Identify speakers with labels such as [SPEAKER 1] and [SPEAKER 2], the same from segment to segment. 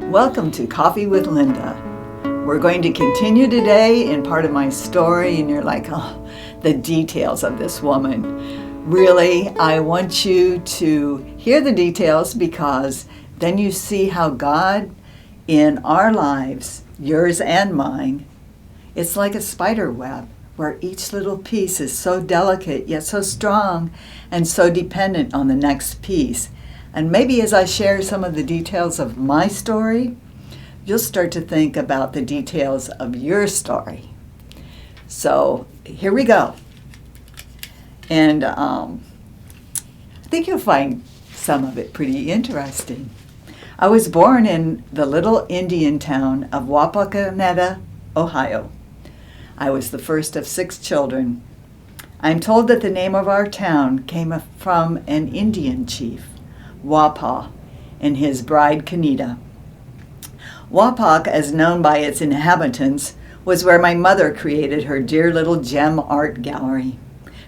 [SPEAKER 1] Welcome to Coffee with Linda. We're going to continue today in part of my story, and you're like, oh, the details of this woman. Really, I want you to hear the details because then you see how God in our lives, yours and mine, it's like a spider web where each little piece is so delicate yet so strong and so dependent on the next piece. And maybe as I share some of the details of my story, you'll start to think about the details of your story. So here we go. And I think you'll find some of it pretty interesting. I was born in the little Indian town of Wapakoneta, Ohio. I was the first of 6 children. I'm told that the name of our town came from an Indian chief, Wapa, and his bride Kanita. Wapak, as known by its inhabitants, was where my mother created her dear little gem art gallery,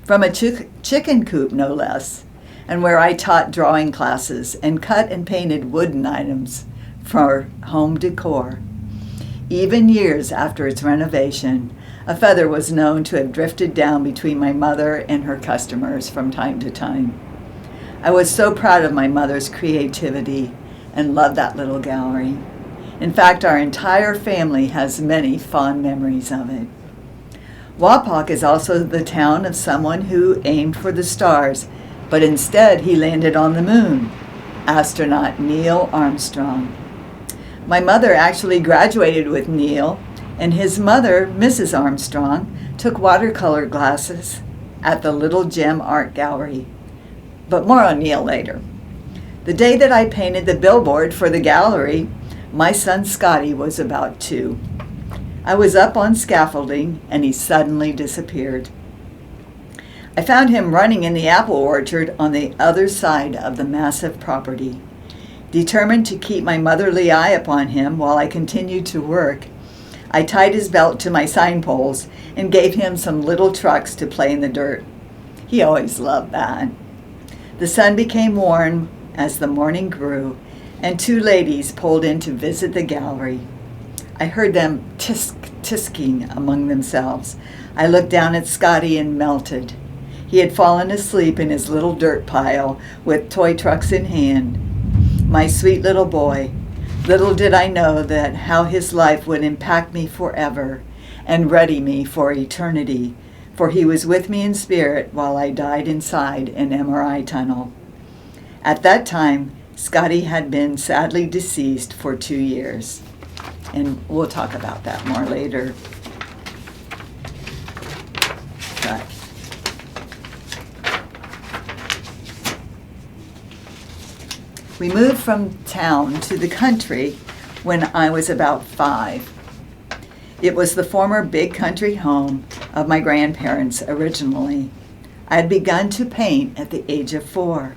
[SPEAKER 1] from a chicken coop no less, and where I taught drawing classes and cut and painted wooden items for home decor. Even years after its renovation, a feather was known to have drifted down between my mother and her customers from time to time. I was so proud of my mother's creativity and loved that little gallery. In fact, our entire family has many fond memories of it. Wapak is also the town of someone who aimed for the stars, but instead he landed on the moon, astronaut Neil Armstrong. My mother actually graduated with Neil, and his mother, Mrs. Armstrong, took watercolor classes at the Little Gem Art Gallery. But more on Neil later. The day that I painted the billboard for the gallery, my son Scotty was about 2. I was up on scaffolding and he suddenly disappeared. I found him running in the apple orchard on the other side of the massive property. Determined to keep my motherly eye upon him while I continued to work, I tied his belt to my sign poles and gave him some little trucks to play in the dirt. He always loved that. The sun became warm as the morning grew, and 2 ladies pulled in to visit the gallery. I heard them tisking among themselves. I looked down at Scotty and melted. He had fallen asleep in his little dirt pile with toy trucks in hand. My sweet little boy. Little did I know that how his life would impact me forever and ready me for eternity, for he was with me in spirit while I died inside an MRI tunnel. At that time, Scotty had been sadly deceased for 2 years, and we'll talk about that more later. But we moved from town to the country when I was about 5. It was the former big country home of my grandparents originally. I had begun to paint at the age of 4.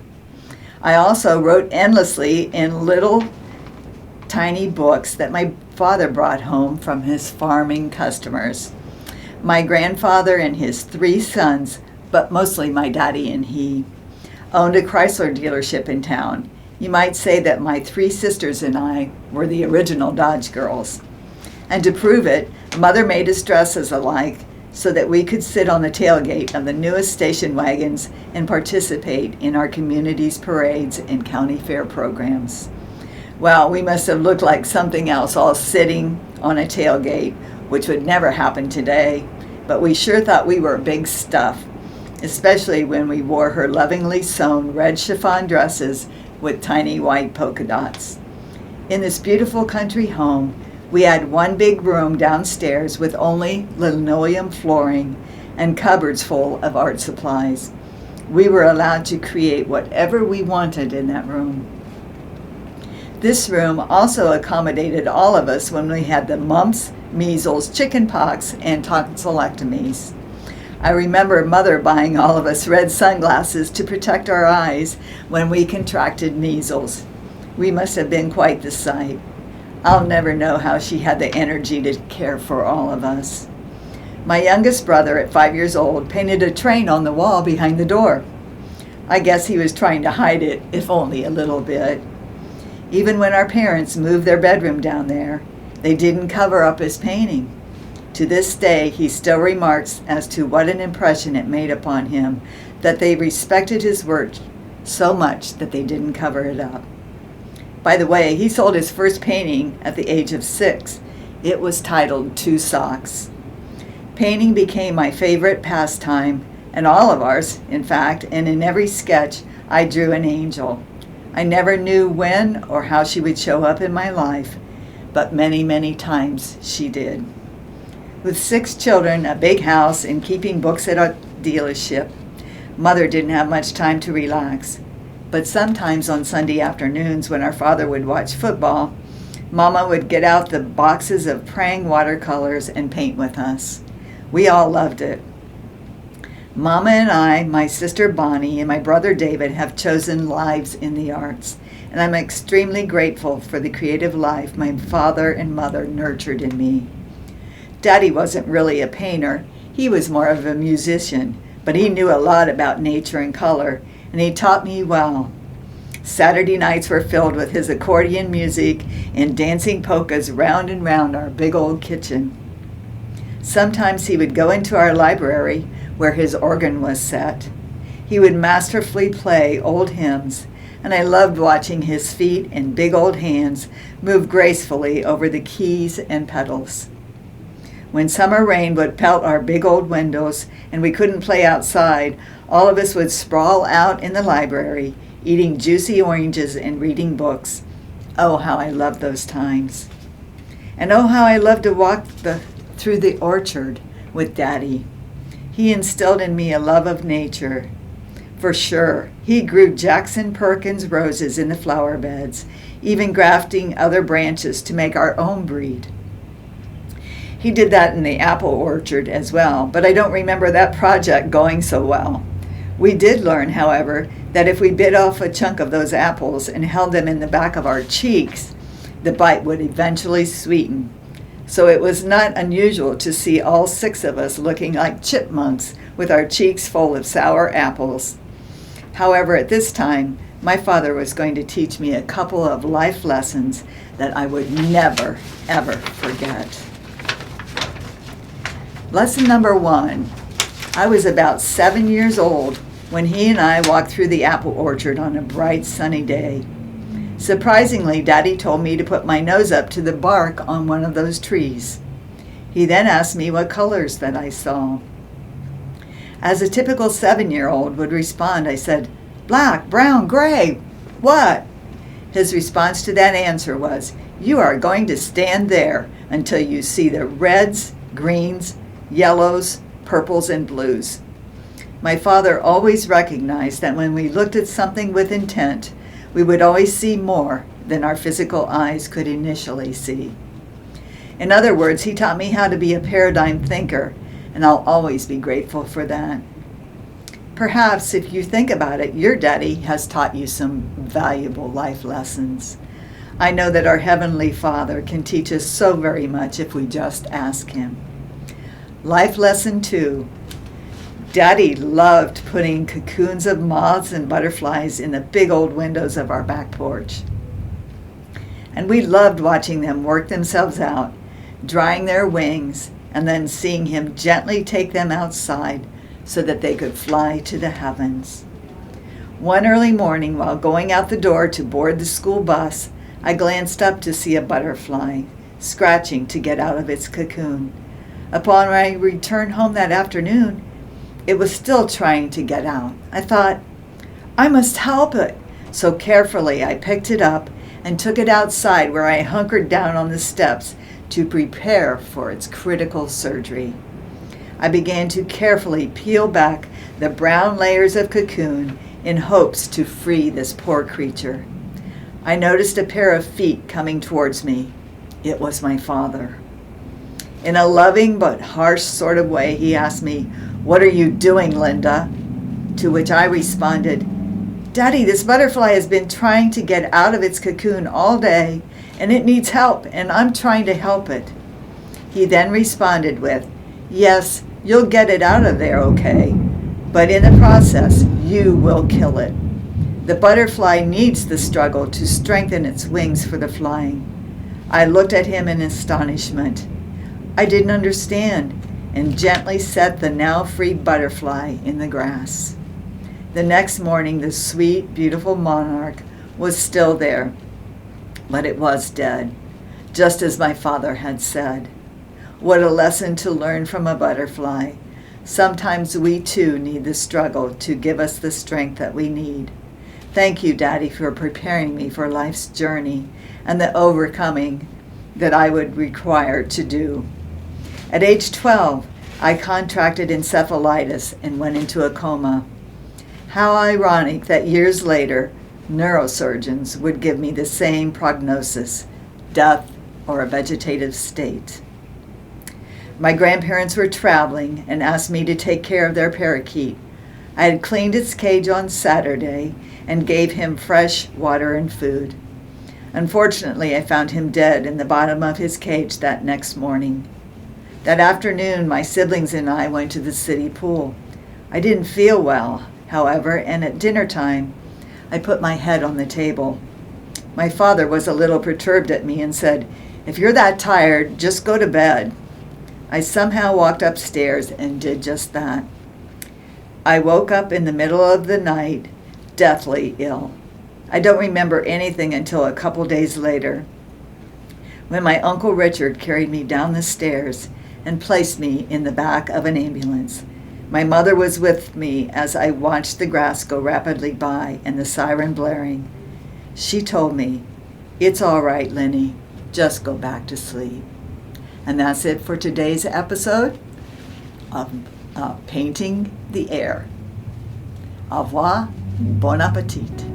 [SPEAKER 1] I also wrote endlessly in little tiny books that my father brought home from his farming customers. My grandfather and his 3 sons, but mostly my daddy and he, owned a Chrysler dealership in town. You might say that my 3 sisters and I were the original Dodge girls. And to prove it, Mother made us dresses alike so that we could sit on the tailgate of the newest station wagons and participate in our community's parades and county fair programs. Well, we must have looked like something else, all sitting on a tailgate, which would never happen today, but we sure thought we were big stuff, especially when we wore her lovingly sewn red chiffon dresses with tiny white polka dots. In this beautiful country home, we had one big room downstairs with only linoleum flooring and cupboards full of art supplies. We were allowed to create whatever we wanted in that room. This room also accommodated all of us when we had the mumps, measles, chickenpox, and tonsillectomies. I remember Mother buying all of us red sunglasses to protect our eyes when we contracted measles. We must have been quite the sight. I'll never know how she had the energy to care for all of us. My youngest brother, at 5 years old, painted a train on the wall behind the door. I guess he was trying to hide it, if only a little bit. Even when our parents moved their bedroom down there, they didn't cover up his painting. To this day, he still remarks as to what an impression it made upon him that they respected his work so much that they didn't cover it up. By the way, he sold his first painting at the age of 6. It was titled Two Socks. Painting became my favorite pastime, and all of ours, in fact, and in every sketch, I drew an angel. I never knew when or how she would show up in my life, but many, many times she did. With 6 children, a big house, and keeping books at a dealership, Mother didn't have much time to relax. But sometimes on Sunday afternoons when our father would watch football, Mama would get out the boxes of praying watercolors and paint with us. We all loved it. Mama and I, my sister Bonnie, and my brother David have chosen lives in the arts, and I'm extremely grateful for the creative life my father and mother nurtured in me. Daddy wasn't really a painter. He was more of a musician, but he knew a lot about nature and color, and he taught me well. Saturday nights were filled with his accordion music and dancing polkas round and round our big old kitchen. Sometimes he would go into our library, where his organ was set. He would masterfully play old hymns, and I loved watching his feet and big old hands move gracefully over the keys and pedals. When summer rain would pelt our big old windows and we couldn't play outside, all of us would sprawl out in the library, eating juicy oranges and reading books. Oh, how I loved those times. And oh, how I loved to walk through the orchard with Daddy. He instilled in me a love of nature. For sure, he grew Jackson Perkins roses in the flower beds, even grafting other branches to make our own breed. He did that in the apple orchard as well, but I don't remember that project going so well. We did learn, however, that if we bit off a chunk of those apples and held them in the back of our cheeks, the bite would eventually sweeten. So it was not unusual to see all 6 of us looking like chipmunks with our cheeks full of sour apples. However, at this time, my father was going to teach me a couple of life lessons that I would never, ever forget. Lesson number 1. I was about 7 years old when he and I walked through the apple orchard on a bright sunny day. Surprisingly, Daddy told me to put my nose up to the bark on one of those trees. He then asked me what colors that I saw. As a typical 7-year-old would respond, I said, "Black, brown, gray, what?" His response to that answer was, "You are going to stand there until you see the reds, greens, yellows, purples, and blues." My father always recognized that when we looked at something with intent, we would always see more than our physical eyes could initially see. In other words, he taught me how to be a paradigm thinker, and I'll always be grateful for that. Perhaps, if you think about it, your daddy has taught you some valuable life lessons. I know that our Heavenly Father can teach us so very much if we just ask Him. Life lesson 2. Daddy loved putting cocoons of moths and butterflies in the big old windows of our back porch. And we loved watching them work themselves out, drying their wings, and then seeing him gently take them outside so that they could fly to the heavens. One early morning, while going out the door to board the school bus, I glanced up to see a butterfly, scratching to get out of its cocoon. Upon my return home that afternoon, it was still trying to get out. I thought, I must help it. So carefully I picked it up and took it outside, where I hunkered down on the steps to prepare for its critical surgery. I began to carefully peel back the brown layers of cocoon in hopes to free this poor creature. I noticed a pair of feet coming towards me. It was my father. In a loving but harsh sort of way, he asked me, "What are you doing, Linda?" To which I responded, "Daddy, this butterfly has been trying to get out of its cocoon all day, and it needs help, and I'm trying to help it." He then responded with, "Yes, you'll get it out of there, okay, but in the process, you will kill it." The butterfly needs the struggle to strengthen its wings for the flying. I looked at him in astonishment. I didn't understand and gently set the now free butterfly in the grass. The next morning, the sweet, beautiful monarch was still there, but it was dead, just as my father had said. What a lesson to learn from a butterfly. Sometimes we too need the struggle to give us the strength that we need. Thank you, Daddy, for preparing me for life's journey and the overcoming that I would require to do. At age 12, I contracted encephalitis and went into a coma. How ironic that years later, neurosurgeons would give me the same prognosis, death or a vegetative state. My grandparents were traveling and asked me to take care of their parakeet. I had cleaned its cage on Saturday and gave him fresh water and food. Unfortunately, I found him dead in the bottom of his cage that next morning. That afternoon, my siblings and I went to the city pool. I didn't feel well, however, and at dinner time, I put my head on the table. My father was a little perturbed at me and said, "If you're that tired, just go to bed." I somehow walked upstairs and did just that. I woke up in the middle of the night, deathly ill. I don't remember anything until a couple days later, when my Uncle Richard carried me down the stairs and placed me in the back of an ambulance. My mother was with me as I watched the grass go rapidly by and the siren blaring. She told me, "It's all right, Lenny. Just go back to sleep." And that's it for today's episode of Painting the Air. Au revoir, bon appetit.